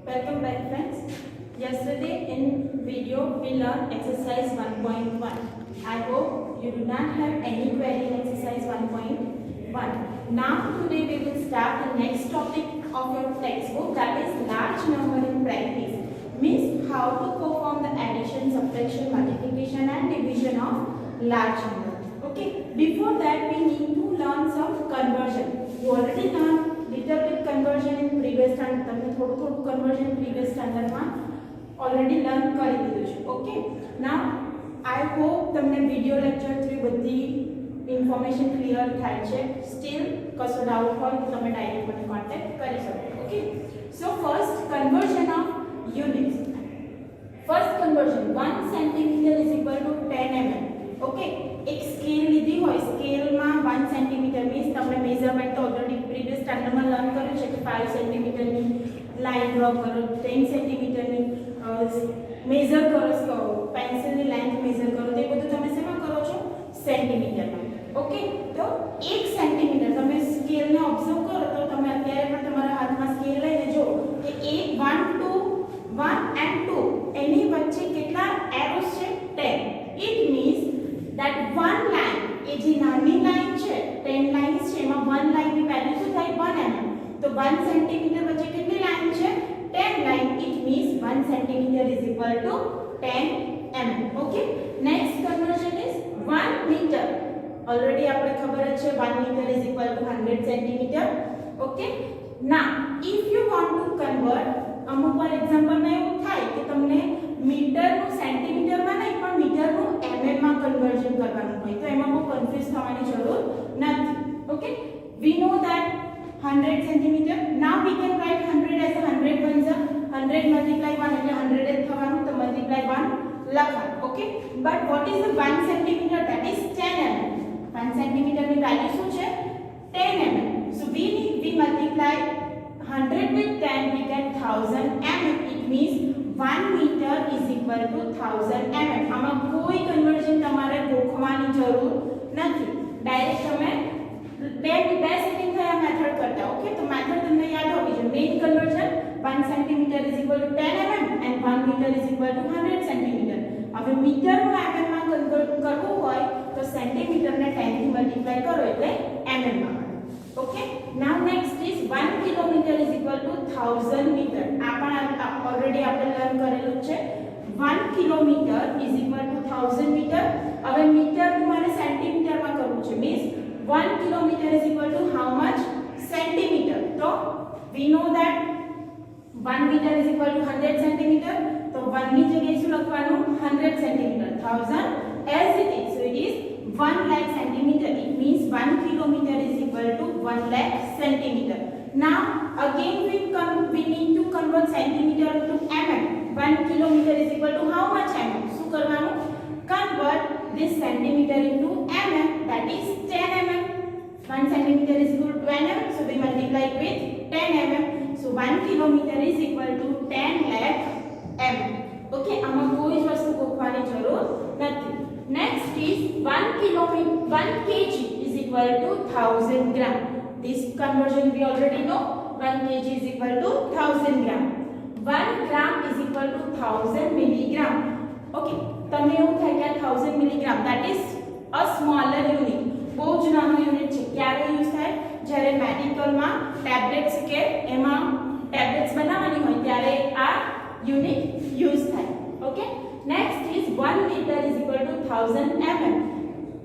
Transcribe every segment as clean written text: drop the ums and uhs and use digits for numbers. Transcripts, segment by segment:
Welcome back friends. Yesterday in video we learned exercise 1.1. I hope you do not have any query in exercise 1.1. Now today we will start the next topic of your textbook, that is large number in practice. Means how to perform the addition, subtraction, multiplication and division of large number. Okay. Before that we need to learn some conversion. You already learned little bit conversion in previous standard. તમને થોડું conversion previous standard માં already learn કરી દીધું છે. Okay. Now I hope તમને video lecture through બધી information clear થાય છે. Still કશો doubt હોય તો તમે direct મને contact કરી શકો. Okay. So first conversion of units. First conversion 1 centimeter is equal to 10 mm. Okay. એક સ્કેલ લીધી હોય, સ્કેલમાં 1 સેન્ટીમીટર મીન્સ તમને મેઝરમેન્ટ તો ઓલરેડી પ્રીવિયસ સ્ટાન્ડર્ડમાં લર્ન કર્યું છે કે 5 સેન્ટીમીટરની લાઈન ડ્રો કરો, 10 સેન્ટીમીટરની મેઝર કરો, પેન્સિલની લેન્થ મેઝર કરો, તે બધું તમે શેમાં કરો છો? સેન્ટીમીટરમાં. ઓકે, તો 1 સેન્ટીમીટર તમે સ્કેલને ઓબ્ઝર્વ કરો તો તમે અત્યારે પણ તમારા હાથમાં સ્કેલ લઈને જો કે 1 2 1 and 2 એની વચ્ચે કેટલા એરોસ છે? 10. It means that one line એ જે નાની લાઈન છે 10 લાઇન્સ છે એમાં one લાઈન ની વેલ્યુ શું થાય? 1 mm. તો 1 સેન્ટીમીટર વચ્ચે કેટલી લાઈન છે? 10 line. It means 1 centimeter is equal to 10 mm. Okay. Next conversion is 1 meter. Already આપણે ખબર જ છે 1 meter is equal to 100 centimeter. Okay. Now if you want to convert, અમુક વાર એક્ઝામ્પલમાં એવું થાય કે તમને મીટરનું સેન્ટીમીટરમાં નહીં પણ મીટરનું mm માં કન્વર્ઝન કરવાનું હોય તો એમાં બહુ કન્ફ્યુઝ થવાની જરૂર નથી. Okay, we know that 100 centimeter. Now we can write 100 as a 100 બનશે. 100 multiply 1 એટલે 100 જ થવાનું, તો multiply 1 લખવાનું. Okay, but what is the 1 centimeter? That is 10 mm. 1 centimeter ની વેલ્યુ શું છે? 10 mm. So we multiply 100 with 10 we get 1000 mm. It means 1 meter is equal to 1000 mm. આમાં કોઈ કન્વર્ઝન તમારે ગોખવાની જરૂર નથી. ડાયરેક્ટ તમે બે સેટિંગ થયા મેથડ કરતા. ઓકે, તો મેથડ તમને યાદ હોવી જોઈએ. Main conversion 1 cm is equal to 10 mm and 1 meter is equal to 100 cm. હવે મીટરનું mm માં કન્વર્ટ કરવું હોય તો સેન્ટીમીટરને 10 થી મલ્ટીપ્લાય કરો એટલે mm માં. Okay, now next is 1 kilometer is equal to 1000 meter. आपण already આપણે લર્ન કરેલું છે. 1 kilometer is equal to 1000 meter. હવે મીટર તમારે સેન્ટીમીટરમાં કરવું છે. Means 1 kilometer is equal to how much? Centimetre. તો we know that 1 meter is equal to 100 centimeter. તો 1 ની જગ્યાએ શું લખવાનું? 100 centimeter. 1000 as it is. So it is 1 lakh centimeter. It means 1 kilometer is equal to 1 lakh centimeter. Now again we need to convert centimeter to mm. 1 kilometer is equal to how much mm? શું કરવાનું? Convert this centimeter into mm, that is 10 mm. 1 centimeter is equal to 10 mm, so we multiply with 10 mm. So 1 kilometer is equal to 10 lakh mm. Okay, આમાં કોઈ જ વસ્તુ ગોખવાની જરૂર નથી. Next is 1 kg is equal to 1000 gram. This conversion we already know. 1 kg is equal to 1000 gram. 1 gram is equal to 1000 milligram. Okay, તમને એવું થાય કે 1000 milligram that is a smaller unit. બહુ જ નાનો યુનિટ છે. ક્યારે યુઝ થાય? જ્યારે મેડિકલમાં ટેબ્લેટ્સ કે એમાં ટેબ્લેટ્સ બનાવવાની હોય ત્યારે આ યુનિટ યુઝ થાય. Okay, next is 1 liter is equal to 1000 ml.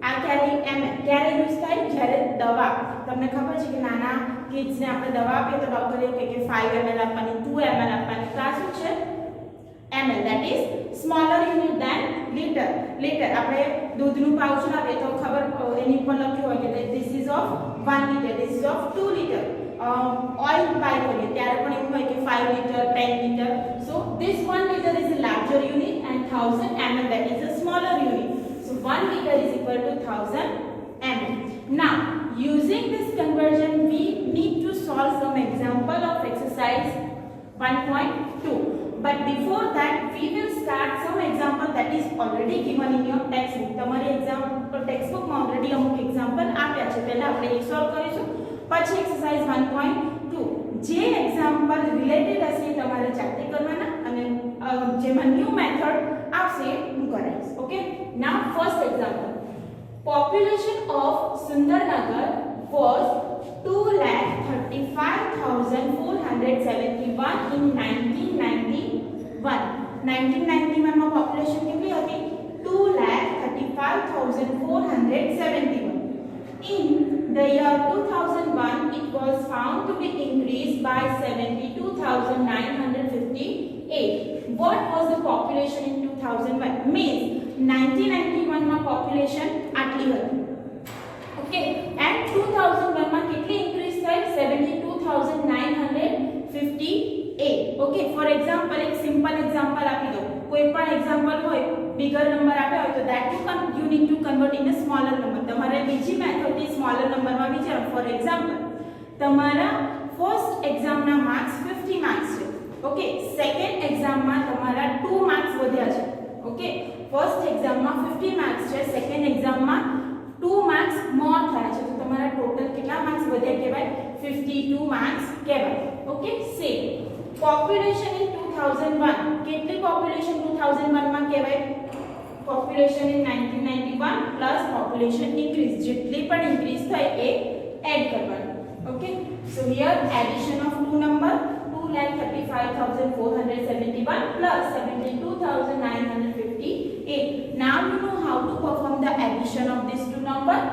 આ ક્યારે યુઝ થાય? જ્યારે દવા, તમને ખબર છે કે નાના કિડ્સને આપણે દવા આપીએ તો ડોક્ટર એવું કહે કે 5 ml આપવાની, 2 ml આપવાની. તો આ શું છે? ml, that is smaller unit than liter. liter આપણે દૂધનું પાઉચ લાવીએ તો ખબર એની ઉપર લખ્યું હોય કે this is of 1 liter, this is of 2 liter. Oil buy કરીએ ત્યારે પણ એવું હોય કે 5 liter, 10 liter. So this 1 liter is a larger unit and 1000 ml that is a smaller unit. So 1 liter is equal to 1000 ml. Now using this conversion we need to solve some example of exercise 1.2. But before that we will start some example that is already given in your textbook. તમારી example textbook માં already અમુક example આપ્યા છે. પહેલા આપણે એક solve કરીશું, પછી exercise 1.2 જે example એક્ઝામ્પલ રિલેટેડ હશે તમારે જાતે કરવાના અને જેમાં ન્યૂ મેથડ આવશે હું કરાવીશ. Okay, now first example. Population of Sundarnagar was 2,35,471 in 1991. 1991 માં પોપ્યુલેશન કેટલી હતી? 2,35,471. In the year 2001, it was found to be increased by 72,958. What was the population in 2001? Means 1991 માં પોપ્યુલેશન આટલી હતી. ઓકે, એન્ડ 2001 માં કેટલી ઇન્ક્રીઝ થઈ? 72,958. ઓકે, ફોર એક્ઝામ્પલ એક સિમ્પલ એક્ઝામ્પલ આપી દો. કોઈ પણ એક્ઝામ્પલ હોય, બિગર નંબર આપ્યા હોય તો that you need to convert in a smaller number. તમારે બીજી મેથડથી સ્મોલર નંબરમાં વિચારો. ફોર એક્ઝામ્પલ, તમારા ફર્સ્ટ એક્ઝામના માર્ક્સ 50 માર્ક્સ છે. ઓકે, સેકન્ડ એક્ઝામમાં તમારા 2 માર્ક્સ વધ્યા છે. ઓકે, ફર્સ્ટ એક્ઝામમાં 50 માર્ક્સ છે, સેકન્ડ એક્ઝામમાં 2 માર્ક્સ મોર થયા છે. તો તમારા ટોટલ કેટલા માર્ક્સ વધ્યા કહેવાય? 52 માર્ક્સ કહેવાય. Okay, same population in 2001. કેટલી પોપ્યુલેશન 2001 માં કહેવાય? Population in 1991 plus population increase. જેટલી પણ ઇન્ક્રીઝ થાય એ એડ કરવાનું. Okay, so here addition of two number 2,35,471 plus 72,958. Now you know how to perform the addition of these two numbers.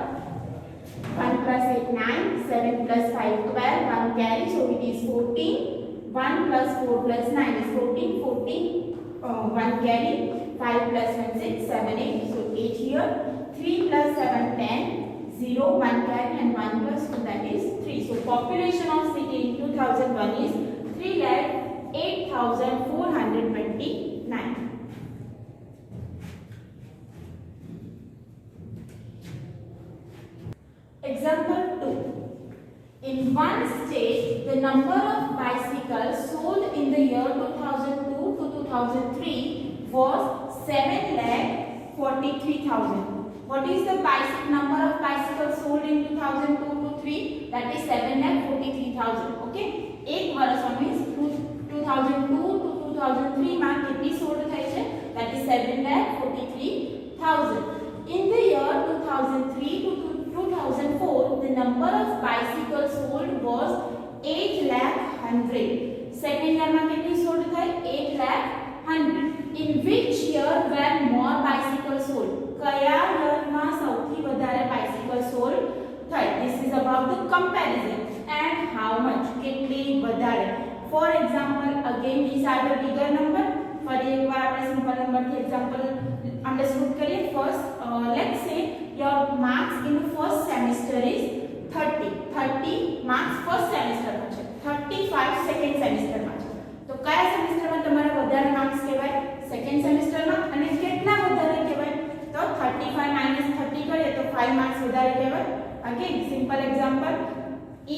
1 plus 8 9, 7 plus 5 12, 1 carry, so it is 14. 1 plus 4 plus 9 is 14. 1 carry, 5 plus 1 6, 7 8, so 8 here. 3 plus 7 10, 0 1 carry and 1 plus 2, that is 3. So population of city in 2001 is 3,08,429. Example 2. In one state, the number of bicycles sold in the year 2002 to 2003 was 7,43,000. What is the number of bicycles sold in 2002 to 3? That is 7,43,000. Okay. एक वर्ष means 2002 to 2003 માં કેટલી sold થઈ છે? That is 7,43,000. In the year 2003 to 2004, the number of bicycles sold was 8,100,000. Second year માં કેટલી sold થઈ? 8,100,000. In which year were more bicycles sold? કયા યરમાં સૌથી વધારે bicycle sold થઈ? This is about the comparison. And how much? કેટલી વધારે? For example, again these are the bigger number. ફરી એકવાર આપણે સિમ્પલ નંબરથી એક્ઝામ્પલ અંડરસ્ટુડ કરીએ. First let's say your marks in the first semester is 30 marks first semester માં છે, 35 second semester માં છે. તો કયા સેમેસ્ટરમાં તમારા વધારે માર્ક્સ કહેવાય? સેકન્ડ સેમેસ્ટરમાં. અને કેટલા વધારે કહેવાય? તો 35 minus 30 કરીએ તો 5 માર્ક્સ વધારે કહેવાય. Again simple example,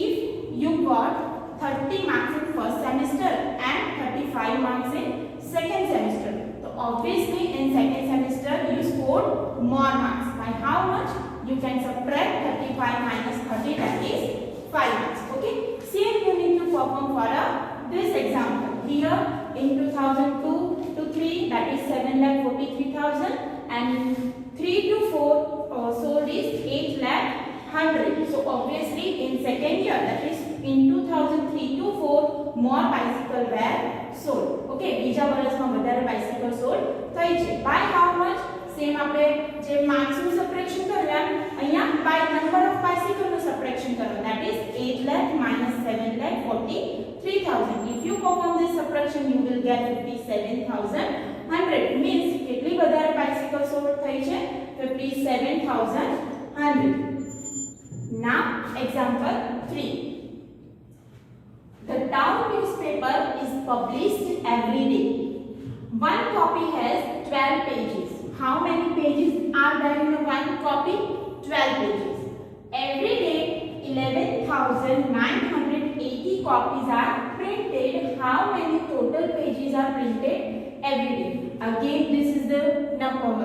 if you got 30 marks in first semester and 35 marks in second semester, so obviously in second semester you scored more marks. By how much? You can subtract 35 minus 30, that is 5 marks. Okay, same you need to perform for this example. Here in 2002 to 3, that is 7,43,000, and 3 to 4 sold is 8,100,000. So obviously in second year, that is in 2003 to 4, more bicycle were sold. Okay, બીજા વર્ષમાં વધારે bicycle sold થઈ છે. By how much? Same આપણે જે marks નું subtraction કર્યા, અહીંયા by number of bicycle નું subtraction કરવાનું. That is 8 lakh minus 7,43,000. If you perform this subtraction, you will get 57,100. Means કેટલી વધારે bicycle sold થઈ છે? 57,100. Now example 3. The town newspaper is published every day. One copy has 12 pages. How many pages are there in one copy? 12 pages. Every day 11,980 copies are printed. How many total pages are printed every day? Again this is the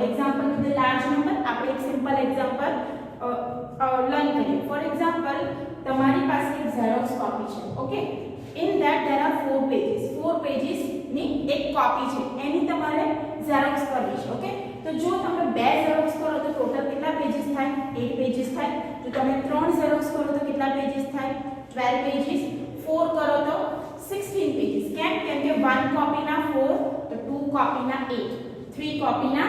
example with the large number. આપણે એક simple example learn કરીએ. For example તમારી પાસે એક xerox copy છે. Okay, in that there are 4 pages. 4 pages ની એક copy છે એની તમારે ઝેરોક્સ કરવી છે. ઓકે, તો જો તમે 2 ઝેરોક્સ કરો તો ટોટલ કેટલા પેजेस થાય? 8 પેजेस થાય. જો તમે 3 ઝેરોક્સ કરો તો કેટલા પેजेस થાય? 12 પેजेस. 4 કરો તો 16 પેजेस. કેમ? કેમ કે 1 કોપીના 4 તો 2 કોપીના 8, 3 કોપીના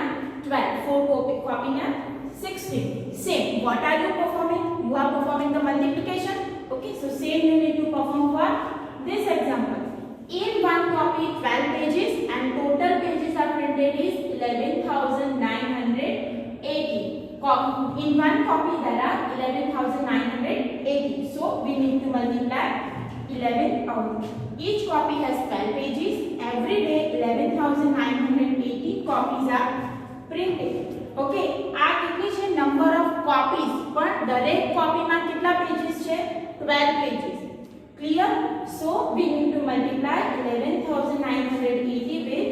12, 4 કોપીના 16. Same. What are you performing? You are performing the multiplication. Okay, so same you need to perform for this example. In one copy 12 pages and total pages are printed is 11,980. In one copy there are 11,980. So we need to multiply 11 out. Each copy has 12 pages. Every day 11,980 copies are printed. Okay, આ કેટલી છે? Number of copies. પણ દરેક કોપીમાં કેટલા પેजेस છે? 12 pages. Clear? So we need to multiply 11,980 with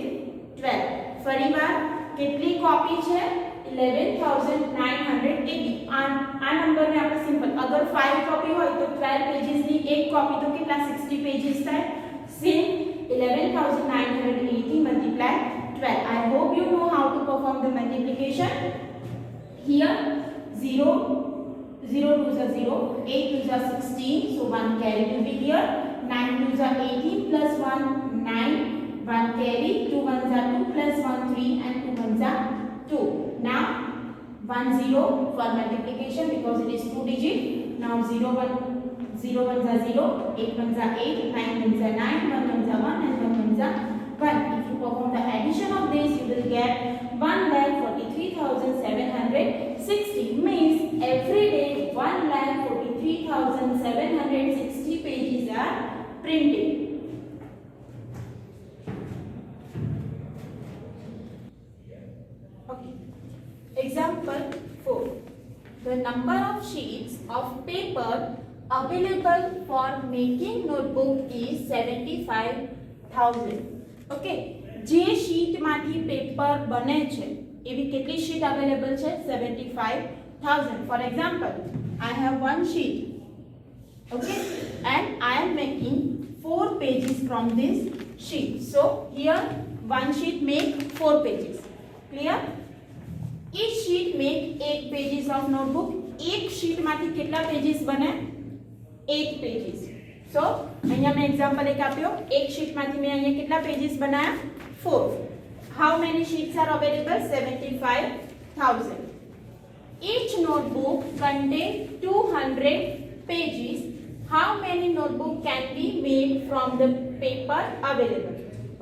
12. ફરીવાર કેટલી copy છે? 11,980. આ નંબરને આપણે સિમ્પલ, અગર 5 કોપી હોય તો 12 પેजेस ની એક કોપી તો કેટલા? 60 પેजेस થાય. Same 11,980 multiply 12. I hope you know how to perform the multiplication. Here 0 0 2s are 0, 8 2s are 16, so 1 carry will be here. 9 2s are 18 plus 1 9, 1 carry, 2 1s are 2 plus 1 3 and 2 1s are 2. Now 1 0 for multiplication because it is 2 digit. Now 0 1 0 1s are 0, 8 1s are 8, 9 1s are 9, 1 1s are 1 and 1 1s are 1. If you perform the addition of this, you will get 1,43,760. Means every day 1,43,760 pages are printed. Okay. Example 4. The number of sheets of paper available for making notebook is 75,000. Okay, જે sheet માંથી paper બને છે એવી કેટલી sheet available છે? 75,000. For example, I have one sheet, okay, and I am making 4 pages from this sheet. So here one sheet make 4 pages. Clear? Each sheet make 8 pages of notebook. એક sheet માંથી કેટલા pages બને? 8 pages. So અહીંયા મેં example એક આપ્યો, એક sheet માંથી મેં અહીંયા કેટલા પેजेस બનાયા? 4. How many sheets are available? 75,000. Each notebook contains 200 pages. How many notebook can be made from the paper available?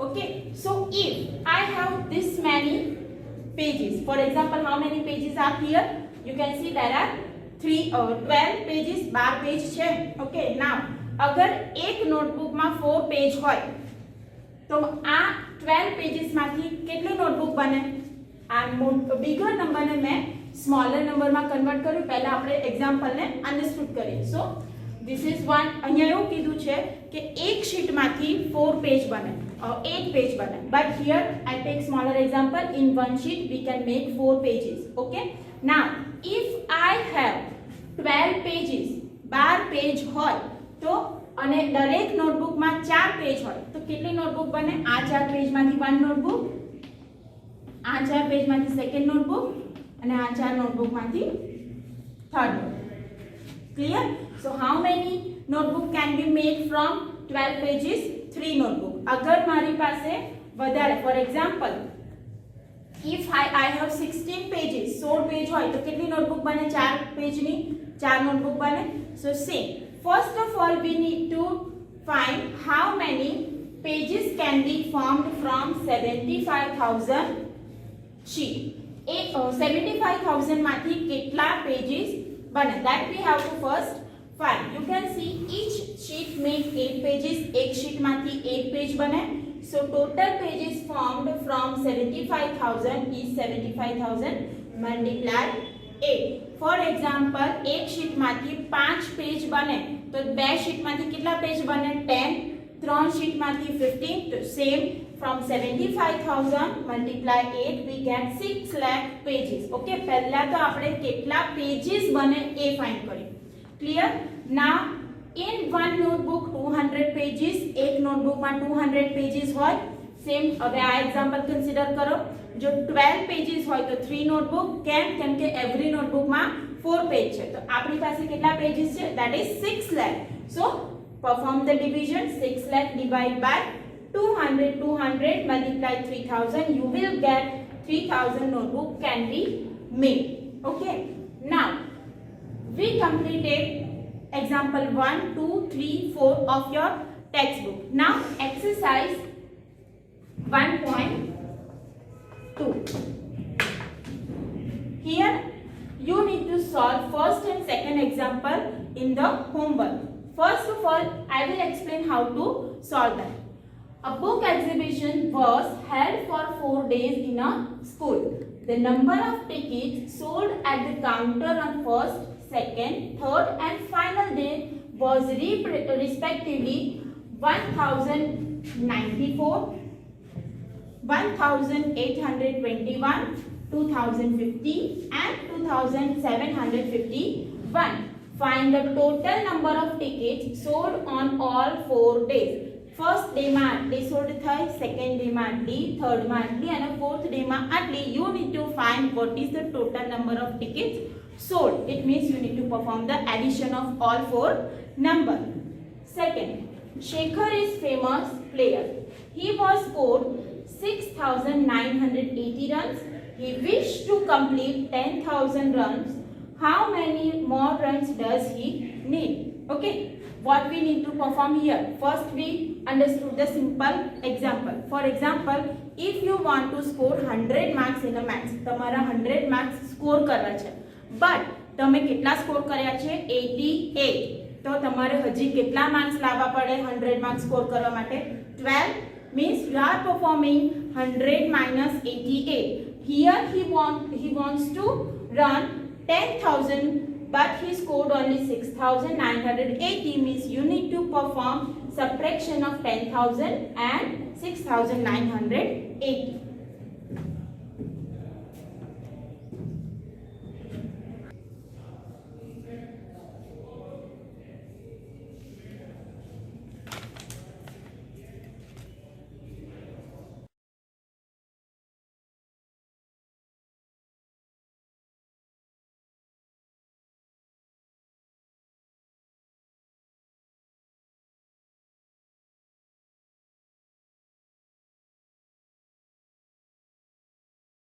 Okay, so if I have this many pages, for example, how many pages are here? You can see there are 12 pages, 12 page છે. Okay, now अगर एक notebook में 4 page होय तो आ 12 pages मांथी કેટલી notebook બને? આ bigger number ને મેં સ્મોલર નંબર માં કન્વર્ટ કર્યું. પહેલા આપણે એક્ઝામ્પલ ને અન્ડરસ્ટુડ કરીએ. So this is one. અહીંયા એવું કીધું છે કે એક શીટ માંથી 4 પેજ બને, 8 પેજ બને. But here I take smaller example. In one sheet we can make 4 pages. Okay, now if I have 12 pages, 12 page હોય તો અને દરેક નોટબુક માં 4 પેજ હોય તો કેટલી નોટબુક બને? આ 4 પેજ માંથી 1 નોટબુક, આ 4 પેજ માંથી સેકન્ડ નોટબુક અને આ 4 નોટબુક માંથી third notebook. Clear? So how many notebook can be made from 12 પેजेस? 3 notebook. અગર મારી પાસે વધારે, for example if I have 16 pages, 16 page હોય તો કેટલી નોટબુક બને? 4 પેજની 4 નોટબુક બને. સો same. First of all, we need to find how many pages can be formed from 75,000 sheet. 75,000 માંથી કેટલા pages બને? That we have to first find. You can see each sheet make 8 pages. એક sheet માંથી 8 page બને. So total pages formed from 75,000 is 75,000 multiplied 8. For example, એક sheet માંથી 5 page બને તો બે શીટ માંથી કેટલા પેજ બને? 10. 3 શીટ માંથી 15. તો same from 75,000 multiply 8 we get 6 lakh pages. Okay, પહેલા તો આપણે કેટલા પેजेस બને એ ફાઇન્ડ કરીએ. Clear? Now in one notebook 200 pages, એક નોટબુકમાં 200 pages હોય. સેમ હવે આ એક્ઝામ્પલ કન્સિડર કરો. જો 12 pages હોય તો 3 નોટબુક. કેમ કે એવરી નોટબુકમાં 4 પેજ છે. તો આપણી પાસે કેટલા પેजेस છે? That is 6 lakh. So perform the division. 6 lakh divide by 200 multiply 3000. You will get 3000 notebook can be made. Okay. Now we completed example 1, 2, 3, 4 of your textbook. Now exercise 1.2. Here you need to solve first and second example in the homework. First of all, I will explain how to solve them. A book exhibition was held for 4 days in a school. The number of tickets sold at the counter on first, second, third and final day was respectively 1094, 1821, 2050 and 2751. Find the total number of tickets sold on all 4 days. First day માં આટલી sold થઈ, second day માં આટલી, third માં આટલી અને fourth day માં આટલી. You need to find what is the total number of tickets sold. It means you need to perform the addition of all 4 numbers. Second, Shekhar is famous player. He was scored 6,980 runs. He wished to complete 10,000 runs. How many more runs does he need? Okay, what we need to perform here? First we understood the simple example. For example, if you want to score 100 marks in a maths, તમારા 100 marks score કરવા છે, but તમે કેટલા score કર્યા છે? 88. તો તમારે હજી કેટલા માર્ક્સ લાવવા પડે 100 માર્ક્સ સ્કોર કરવા માટે? 12 means you are performing 100 minus 88. Here he wants to run 10,000 but he scored only 6,980, means you need to perform subtraction of 10,000 and 6,980.